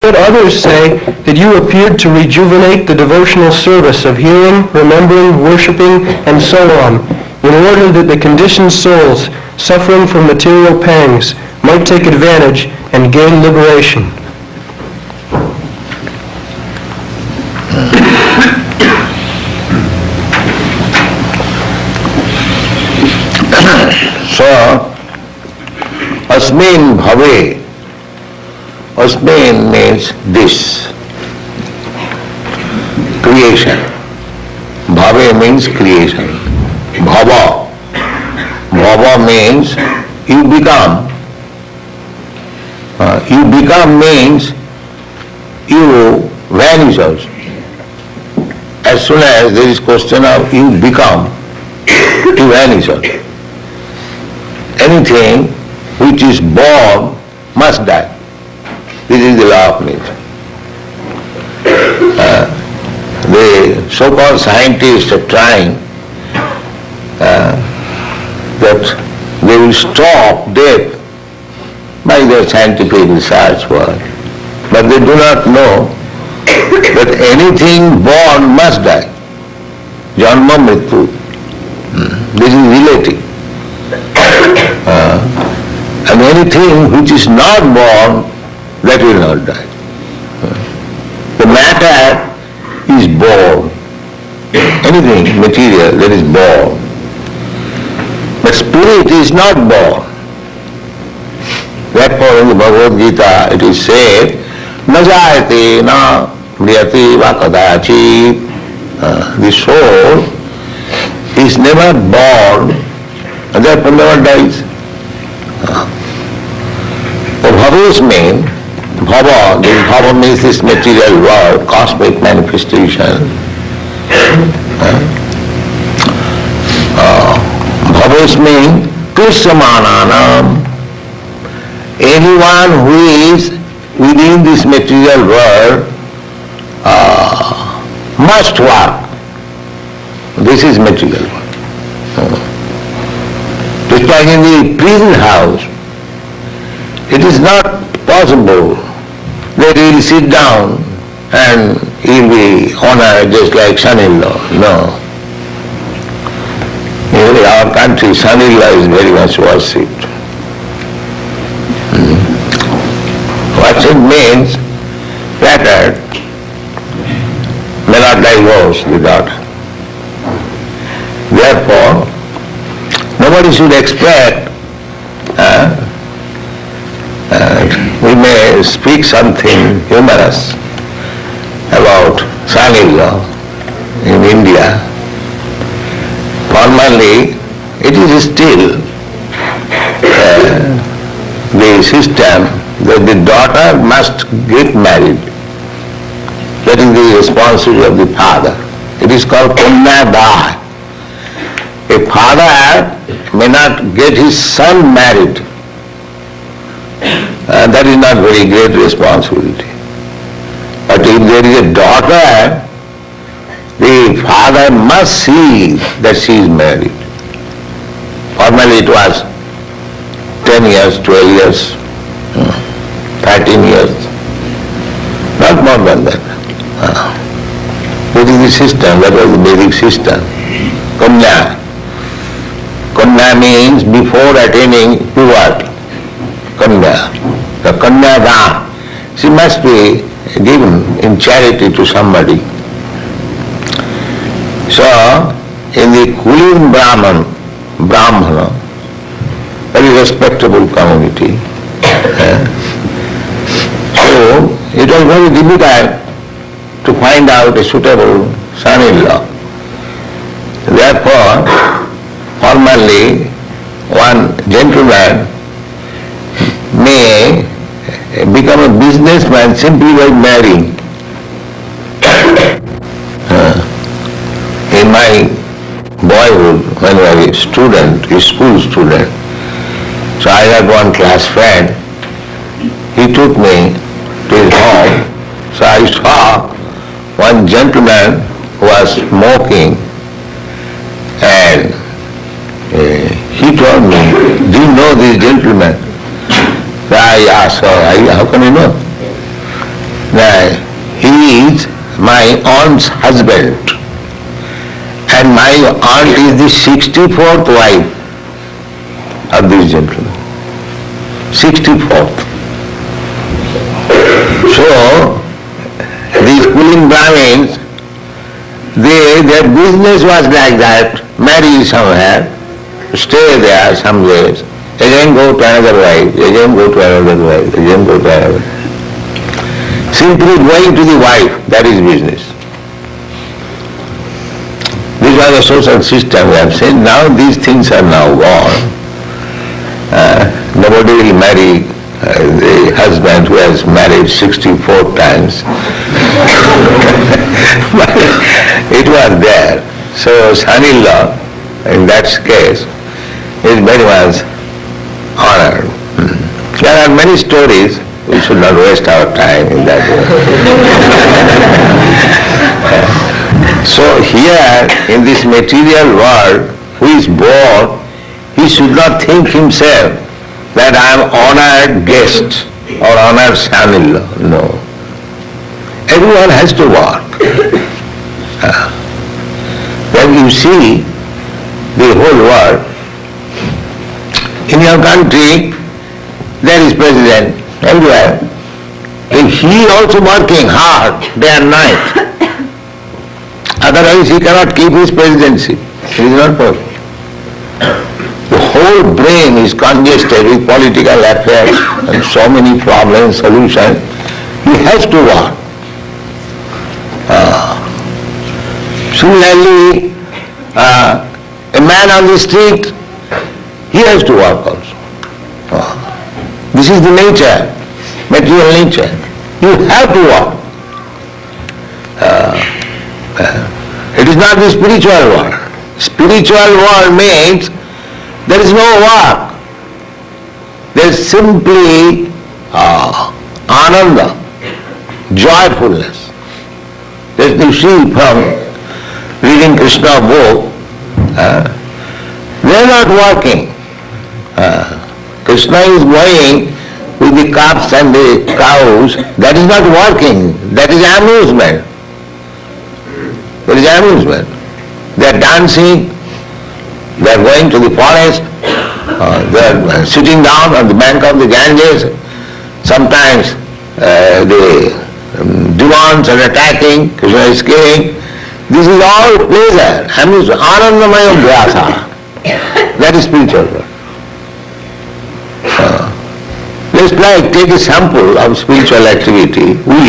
Yet others say that you appeared to rejuvenate the devotional service of hearing, remembering, worshiping, and so on, in order that the conditioned souls suffering from material pangs might take advantage and gain liberation. So, asmin bhave. Asmin means this, creation. Bhave means creation. Bhava. Bhava means you become. You become means you vanish also. As soon as there is question of you become, you vanish also. Anything which is born must die. This is the law of nature. The so-called scientists are trying that they will stop death by their scientific research work. But they do not know that anything born must die. Janma mrityu. This is relative. And anything which is not born, that will not die. The matter is born. Anything material that is born. But spirit is not born. Therefore in the Bhagavad Gita it is said, na jayate na mriyate va kadachit. The soul is never born and therefore never dies. Bhavas mean, bhava, this bhava means this material world, cosmic manifestation. Bhavas mean krishyamananam. Anyone who is within this material world must work. This is material world. Just like in the prison house, it is not possible that he will sit down and he will be honored just like son-in-law. No. In our country, son-in-law is very much worshipped. Worship means flattered, may not divorce the daughter. Therefore, nobody should expect we may speak something humorous about son-in-law in India. Formally, it is still the system that the daughter must get married. That is the responsibility of the father. It is called Kanyadah. A father may not get his son married. That is not very great responsibility. But if there is a daughter, the father must see that she is married. Formerly it was 10 years, 12 years, 13 years, not more than that. That is the system, that was the Vedic system. Kanya. Kanya means before attaining puberty. Kanya. The Kanyadah, she must be given in charity to somebody. So, in the Kulin Brahmana, very respectable community, so it was very difficult to find out a suitable son-in-law. Therefore, formerly, one gentleman may become a businessman simply by marrying. In my boyhood, when I was a student, a school student, so I had one class friend, he took me to his home, so I saw one gentleman who was smoking, and he told me, do you know this gentleman? I asked her, how can you know? He is my aunt's husband, and my aunt is the 64th wife of this gentleman. 64th. So, these cooling Brahmins, their business was like that: marry somewhere, stay there some days, again go to another wife, again go to another wife, again go to another wife. Simply going to the wife, that is business. This was a social system we have seen. Now these things are now gone. Nobody will marry the husband who has married 64 times. But it was there. So son-in-law, in that case, is very much honored. There are many stories. We should not waste our time in that way. So here, in this material world, who is born, he should not think himself that I am honored guest or honored son-in-law. No. Everyone has to work. When you see the whole world, in your country, there is president, everywhere. If he also working hard day and night, otherwise he cannot keep his presidency. It is not possible. The whole brain is congested with political affairs and so many problems, solutions. He has to work. Similarly, a man on the street, he has to work also. This is the nature, material nature. You have to work. It is not the spiritual world. Spiritual world means there is no work. There is simply ananda, joyfulness. As you see from reading Krishna book, they are not working. Krishna is going with the calves and the cows. That is not working. That is amusement. That is amusement. They are dancing. They are going to the forest. They are sitting down on the bank of the Ganges. Sometimes the demons are attacking. Krishna is killing. This is all pleasure, amusement, anandamaya abhyasa. That is spiritual world. Just like take a sample of spiritual activity. We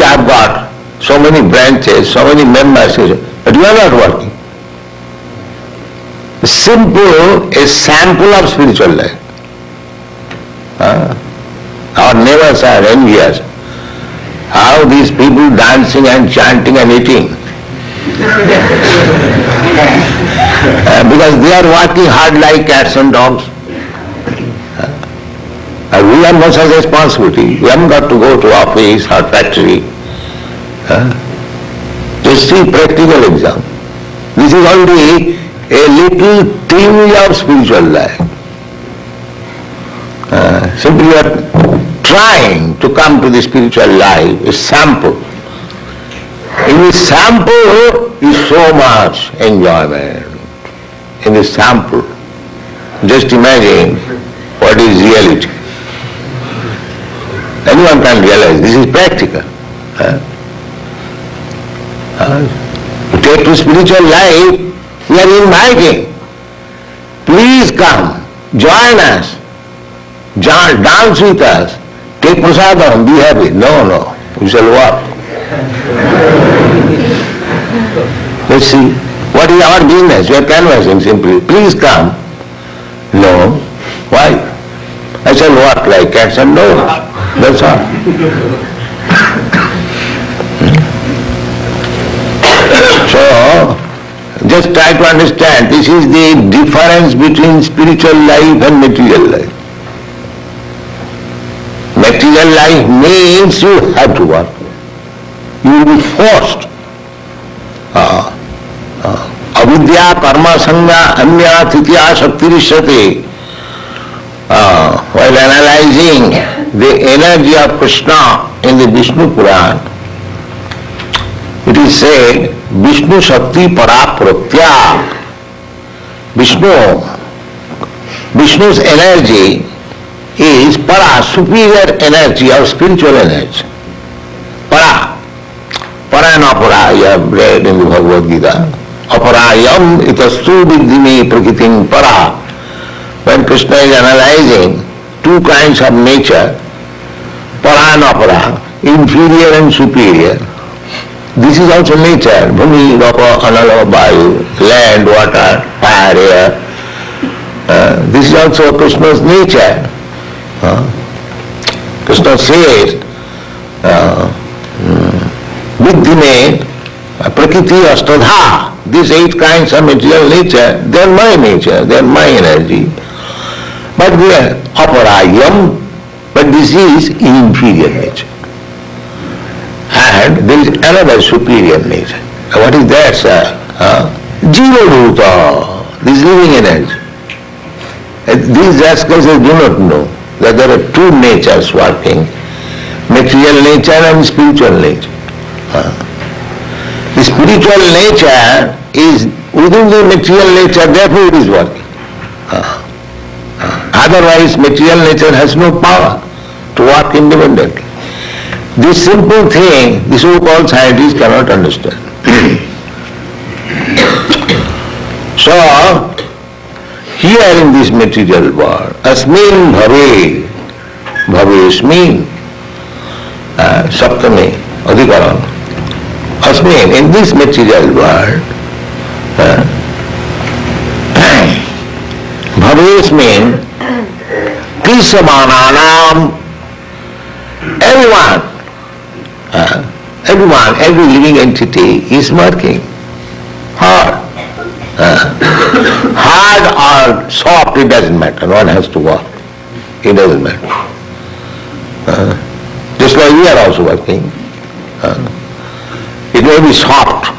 have got so many branches, so many members, but we are not working. Simple, a sample of spiritual life. Our neighbors are envious. How these people dancing and chanting and eating. Because they are working hard like cats and dogs. We have no such responsibility. We haven't got to go to office or factory. Just see practical example. This is only a little tinge of spiritual life. Simply you are trying to come to the spiritual life, a sample. In the sample is so much enjoyment. In the sample, just imagine what is reality. Anyone can realize this is practical. To take to spiritual life, we are inviting. Please come, join us, dance with us, take prasadam, be happy. No, we shall walk. Let's see, what is our business? We are canvassing simply. Please come. No. Why? I shall walk like cats and dogs. That's all. So, just try to understand, this is the difference between spiritual life and material life. Material life means you have to work. You will be forced. Avidya, karma, sangha, anya, titya, shaktirishyate. While analyzing the energy of Krishna in the Vishnu Puran, it is said, Vishnu Shakti Parapratya. Vishnu's energy is para, superior energy or spiritual energy. Para. Para and apara, you have read in the Bhagavad Gita. Aparayam itastu viddhime prakritim para. When Krishna is analyzing two kinds of nature, para and apara, inferior and superior. This is also nature. Bhumi, Rapa, Anala, Vayu, land, water, fire, air. This is also Krishna's nature. Krishna says, Viddhime prakriti astadha. These 8 kinds of material nature, they are my nature, they are my energy. But they are aparayam, but this is inferior nature. And there is another superior nature. What is that, sir? Jiva bhuta, this living energy. These rascals do not know that there are 2 natures working, material nature and spiritual nature. The spiritual nature is within the material nature, therefore it is working. Otherwise material nature has no power to work independently. This simple thing, the so-called scientists cannot understand. So, here in this material world, asmin bhave, bhavesmin, saptami, adhikaram, asmin, in this material world, bhavesmin, krisamananam, everyone, every living entity is working hard. Hard or soft, it doesn't matter. One has to work. It doesn't matter. Just like we are also working. It may be soft,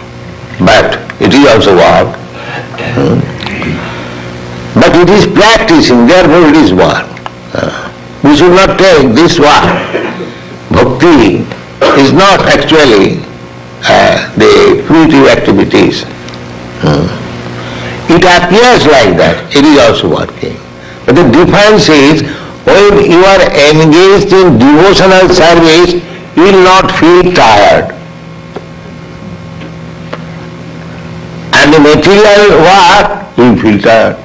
but it is also work. But it is practicing, therefore it is work. We should not take this work. Bhakti is not actually the fruitive activities. It appears like that, it is also working. But the difference is, when you are engaged in devotional service, you will not feel tired. And the material work, you will feel tired.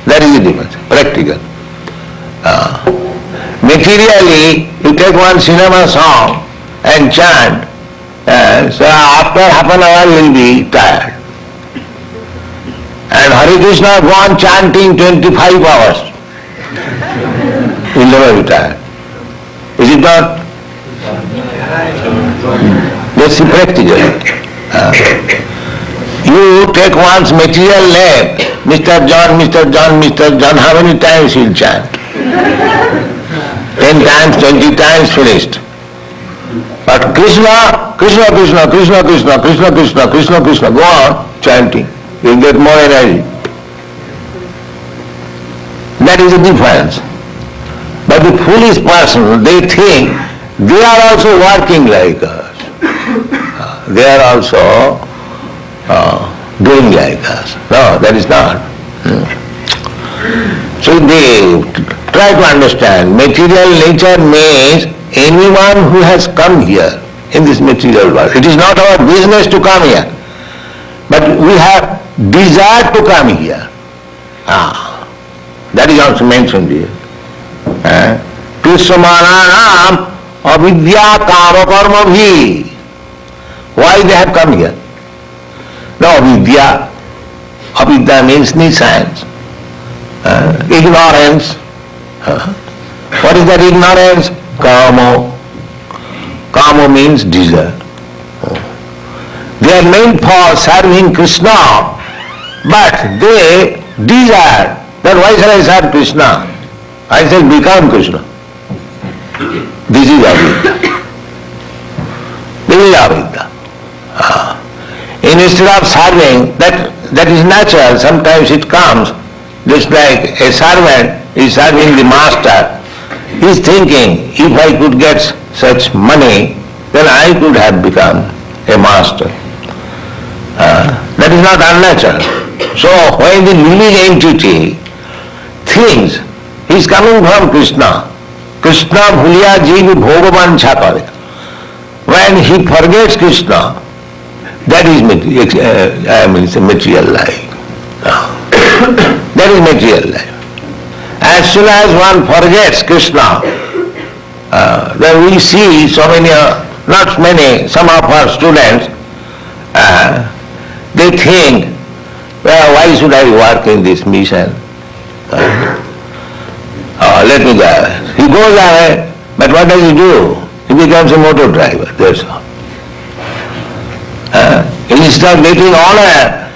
That is the difference, practical. Materially, you take one cinema song and chant, so after half an hour you will be tired. And Hare Krishna go on chanting 25 hours. You will never be tired. Is it not? That's the practical. You take one's material name, Mr. John, Mr. John, Mr. John, how many times you will chant? 10 times, 20 times, finished. But Krishna, Krishna, Krishna, Krishna, Krishna, Krishna, Krishna, Krishna, Krishna, go on chanting. You get more energy. That is the difference. But the foolish person, they think they are also working like us. They are also doing like us. No, that is not. So they try to understand, material nature means anyone who has come here in this material world. It is not our business to come here, but we have desire to come here. That is also mentioned here. Krisamananam avidya kama karma bhi. Why they have come here? No, avidya. Avidya means science. Ignorance. What is that ignorance? Kama. Kama means desire. They are meant for serving Krishna, but they desire. Then why shall I serve Krishna? I said become Krishna. This is avidya. This is avidya. Instead of serving, that is natural, sometimes it comes, just like a servant is serving the master. He's thinking, if I could get such money, then I could have become a master. That is not unnatural. So when the living entity thinks he is coming from Krishna, Krishna bhuliya jeev bhogavan chakare. When he forgets Krishna, that is material life. That is material life. As soon as one forgets Krishna, then we see so many, not many, some of our students, they think, well, why should I work in this mission? Let me go. He goes away, but what does he do? He becomes a motor driver, that's all. Instead of getting honor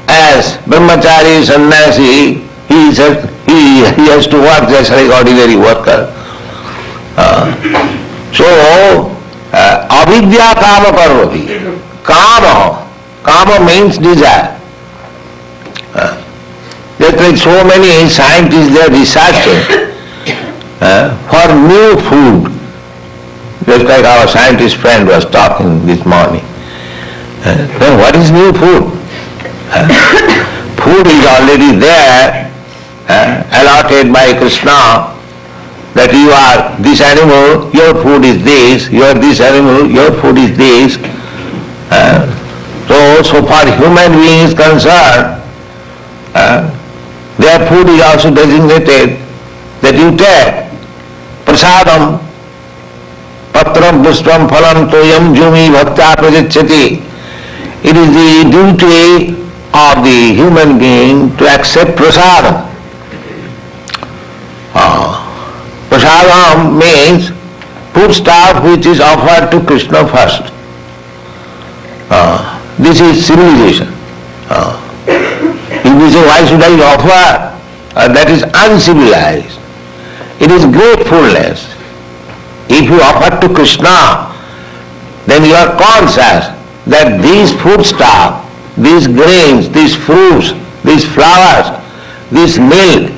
as brahmachari, sannyasi, he has to work just like ordinary worker. Avidya kama parvati. Kama means desire. Just like so many scientists, they are researching for new food. Just like our scientist friend was talking this morning. Then what is new food? Food is already there, allotted by Krishna, that you are this animal, your food is this, you are this animal, your food is this. So far human being is concerned, their food is also designated that you take prasadam, patram, pushpam, phalam, toyam, jumi, bhakta, prajachyati. It is the duty of the human being to accept prasadam. Prasadam means food stuff which is offered to Krishna first. This is civilization. If we say, why should I offer? That is uncivilized. It is gratefulness. If you offer to Krishna, then you are conscious that these foodstuff, these grains, these fruits, these flowers, this milk,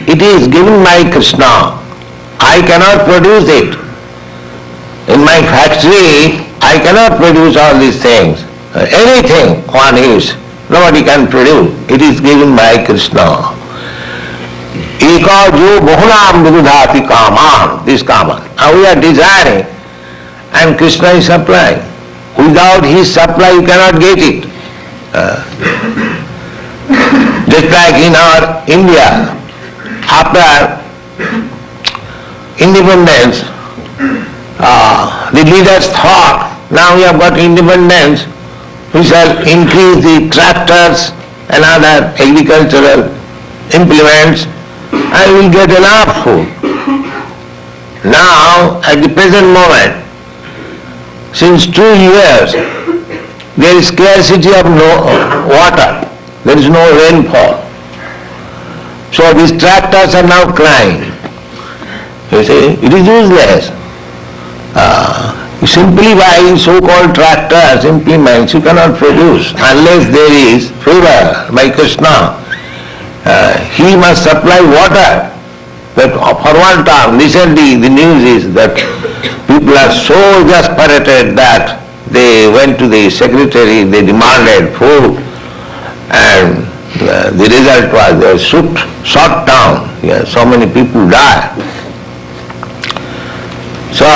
it is given by Krishna. I cannot produce it. In my factory, I cannot produce all these things. Anything one is, nobody can produce. It is given by Krishna. Eka jo bahunam vidudhati kaman, this kaman. Now we are desiring and Krishna is supplying. Without his supply you cannot get it. Just like in our India, after independence, the leaders thought, now we have got independence, we shall increase the tractors and other agricultural implements and we will get enough food. Now, at the present moment, since 2 years, there is scarcity of water, there is no rainfall. So these tractors are now crying. You see, it is useless. Simply by so-called tractors, implements, you cannot produce unless there is favor by Krishna. He must supply water. But for one time, recently the news is that people are so exasperated that they went to the secretary, they demanded food, and the result was they were shot down. So many people died. So,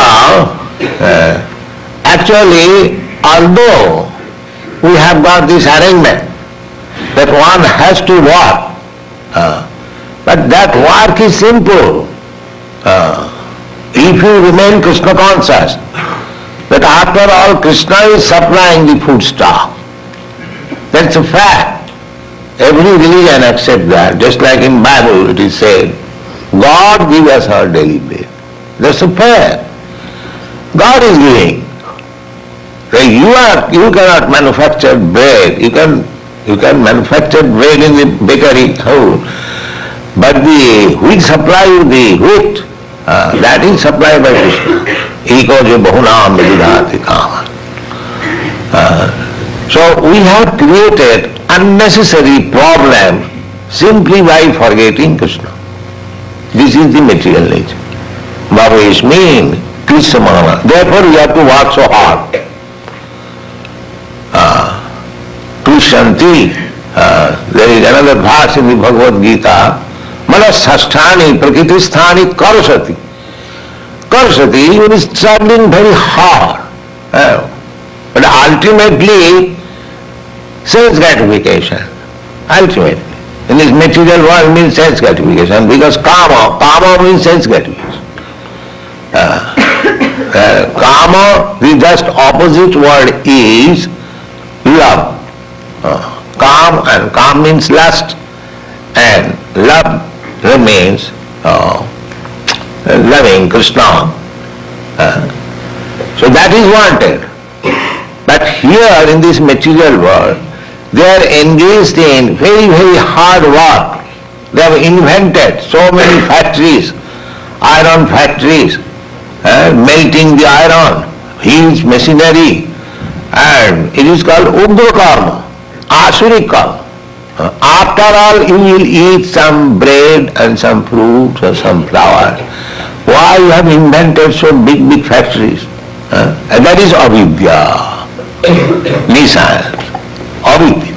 actually, although we have got this arrangement that one has to work, but that work is simple. If you remain Krishna conscious, that after all Krishna is supplying the food stuff, that's a fact. Every religion accepts that. Just like in Bible it is said, God give us our daily bread. That's a fact. God is giving. You cannot manufacture bread. You can manufacture bread in the bakery house, but the wheat supply, the wheat, that is supplied by Krishna. Eko jo bahunam vidudhati kaman. So we have created unnecessary problem simply by forgetting Krishna. This is the material nature. Baba is mean, Krishnamana. Therefore we have to work so hard. Krishanti, there is another verse in the Bhagavad Gita, Manasasthani Prakritisthani Karasati. Karasati is traveling very hard. But ultimately, sense gratification. Ultimately. In this material world means sense gratification, because kama means sense gratification. Kama, the just opposite word is love. Kam means lust, and love remains loving Krishna. So that is wanted. But here in this material world, they are engaged in very, very hard work. They have invented so many factories, iron factories, melting the iron, huge machinery, and it is called Udra Karma, Asuric Karma. After all, you will eat some bread and some fruits or some flowers. Why you have invented so big, big factories? And that is avidya, nescience, avidya.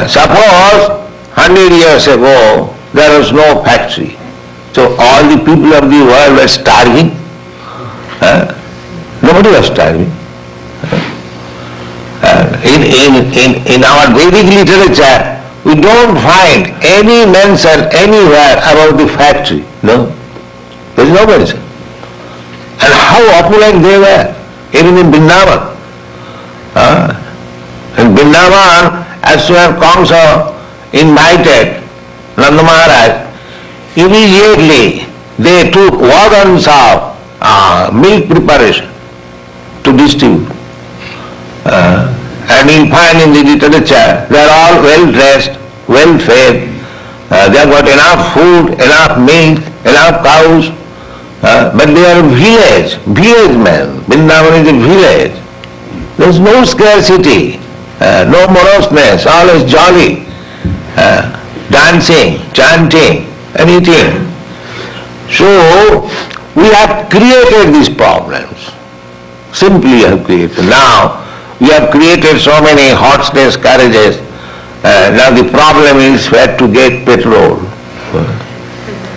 Suppose 100 years ago there was no factory, so all the people of the world were starving. Nobody was starving. In our Vedic literature, we don't find any mention anywhere about the factory. No, there is no mention. And how opulent they were, even in Vrindavan. In Vrindavan, as soon as Kamsa invited Nanda Maharaj, immediately they took wagons of milk preparation to distribute. And you'll find in the literature, they are all well dressed, well fed, they have got enough food, enough milk, enough cows, but they are village men. Vrindavan is a village. There is no scarcity, no moroseness, always jolly, dancing, chanting, and eating. So, we have created these problems. Simply have created. Now, we have created so many horseless carriages. Now the problem is where to get petrol.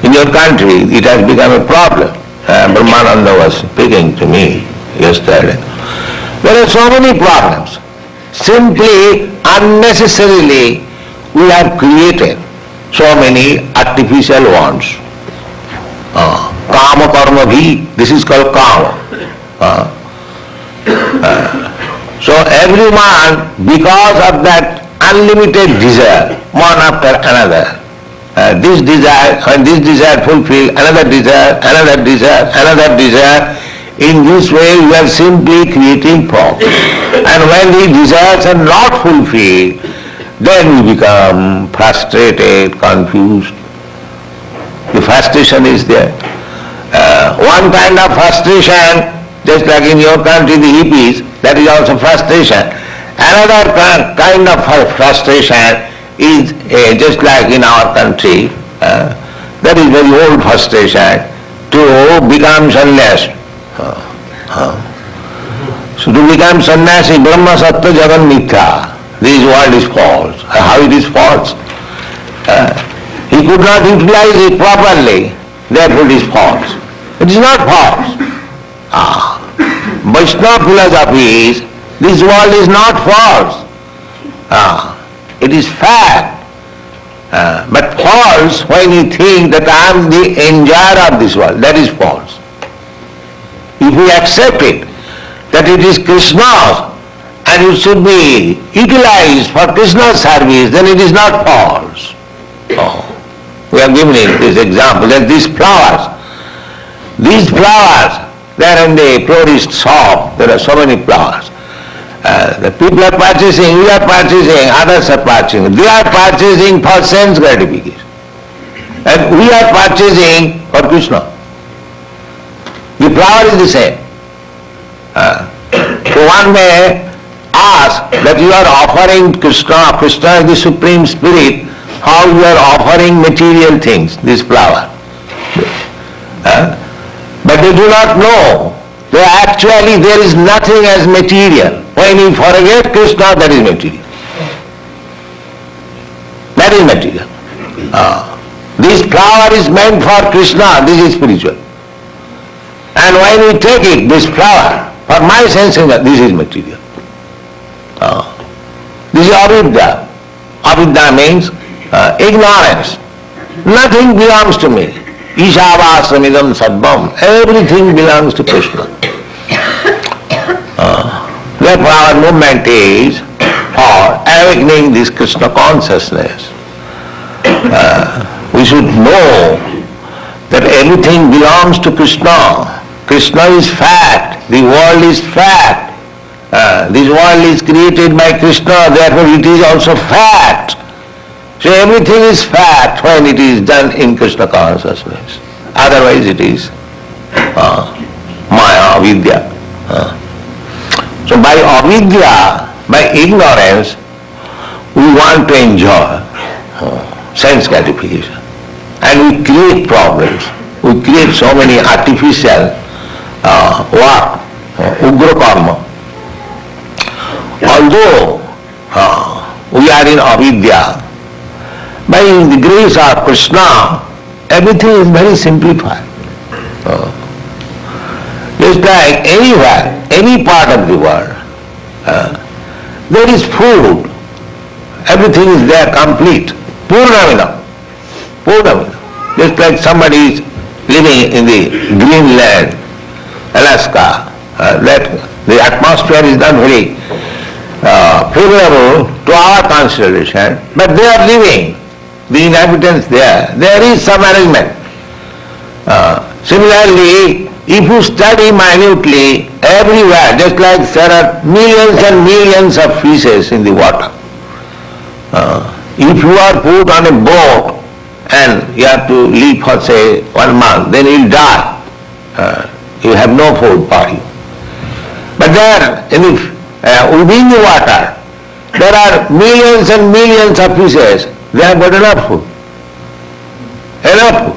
In your country, it has become a problem. Brahmananda was speaking to me yesterday. There are so many problems. Simply, unnecessarily, we have created so many artificial wants. Kama karma bhi, this is called kama. So everyone, because of that unlimited desire, one after another, this desire, when this desire fulfilled, another desire, another desire, another desire, in this way we are simply creating problems. And when these desires are not fulfilled, then we become frustrated, confused. The frustration is there. One kind of frustration, just like in your country the hippies, that is also frustration. Another kind of frustration is just like in our country, that is very old frustration, to become sannyasi. So to become sannyasi, Brahma Sattva Jagan Mithya, this world is false. How it is false? He could not utilize it properly, therefore it is false. It is not false. Vaishnava philosophy is, this world is not false. It is fact. But false when you think that I am the enjoyer of this world, that is false. If we accept it, that it is Krishna's and it should be utilized for Krishna's service, then it is not false. We have given it this example, that these flowers, they are in the florist shop, there are so many flowers. The people are purchasing, we are purchasing, others are purchasing. They are purchasing for sense gratification. And we are purchasing for Krishna. The flower is the same. So one may ask that you are offering Krishna, Krishna is the Supreme Spirit, how you are offering material things, this flower. But they do not know that actually there is nothing as material. When you forget Krishna, that is material. That is material. This flower is meant for Krishna, this is spiritual. And when we take it, this flower, for my sensing, this is material. This is avidya. Avidya means ignorance. Nothing belongs to me. Ishavasramidam sadvam. Everything belongs to Krishna. Therefore our movement is for awakening this Krishna consciousness. We should know that everything belongs to Krishna. Krishna is fact. The world is fact. This world is created by Krishna, therefore it is also fact. So everything is fact when it is done in Krishna consciousness. Otherwise it is maya, avidya. So by avidya, by ignorance, we want to enjoy sense gratification. And we create problems. We create so many artificial work, ugra karma. Although we are in avidya, by the grace of Krishna, everything is very simplified. Just like anywhere, any part of the world, there is food. Everything is there complete. Purnamina. Purnamina. Just like somebody is living in the Greenland, Alaska, that the atmosphere is not very favorable to our consideration, but they are living, the inhabitants there. There is some arrangement. Similarly, if you study minutely everywhere, just like there are millions and millions of fishes in the water. If you are put on a boat and you have to live for say 1 month, then you will die. You have no food for you. But there, within the water, there are millions and millions of fishes. They have got enough food. Enough food.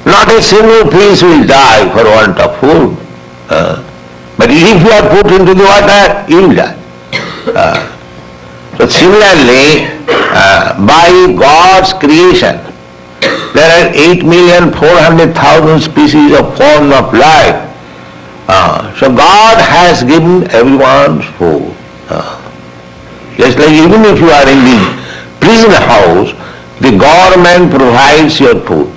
Not a single fish will die for want of food. But if you are put into the water, you will die. So similarly, by God's creation, there are 8,400,000 species of form of life. So God has given everyone food. Just like even if you are in the prison house, the government provides your food.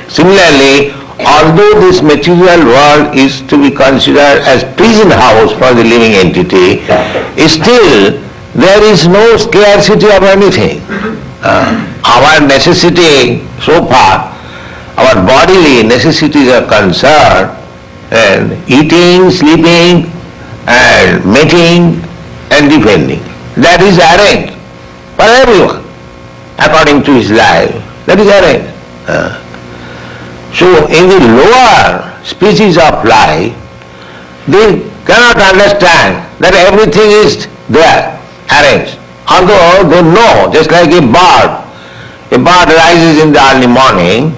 Similarly, although this material world is to be considered as prison house for the living entity, still there is no scarcity of anything. Our necessity so far, our bodily necessities are concerned, and eating, sleeping, and mating, and defending. That is arranged for everyone, according to his life. That is arranged. So in the lower species of life, they cannot understand that everything is there, arranged. Although they know, just like a bird rises in the early morning,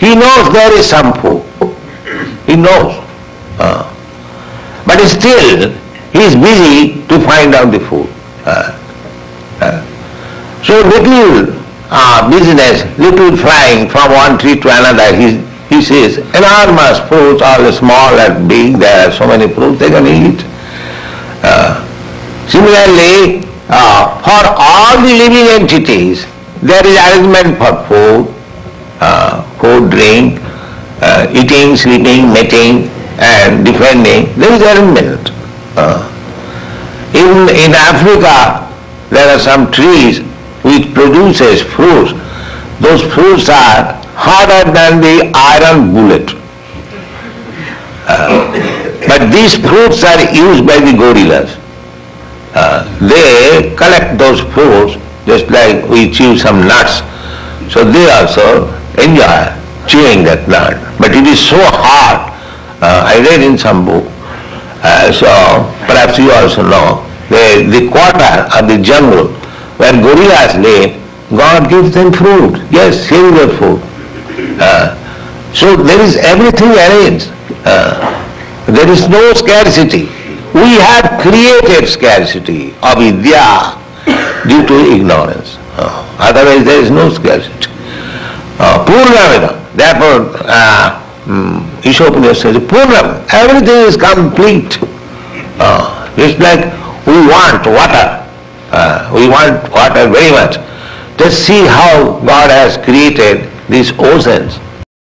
he knows there is some food. He knows. But still, he is busy to find out the food. So little business, little flying from one tree to another, he sees enormous fruits, all small and big, there are so many fruits they can eat. Similarly, for all the living entities, there is arrangement for food, drink, eating, sleeping, mating, and defending. There is arrangement. In Africa, there are some trees which produces fruits. Those fruits are harder than the iron bullet. But these fruits are used by the gorillas. They collect those fruits just like we chew some nuts. So they also enjoy chewing that nut. But it is so hard. I read in some book, so perhaps you also know, the quarter of the jungle where gorillas live, God gives them fruit. Yes, here is their food. So there is everything arranged. There is no scarcity. We have created scarcity, avidya, due to ignorance. Otherwise there is no scarcity. Purnamida. Therefore, Ishopanishad says, Purnam, everything is complete. It's like we want water. We want water very much. Just see how God has created these oceans.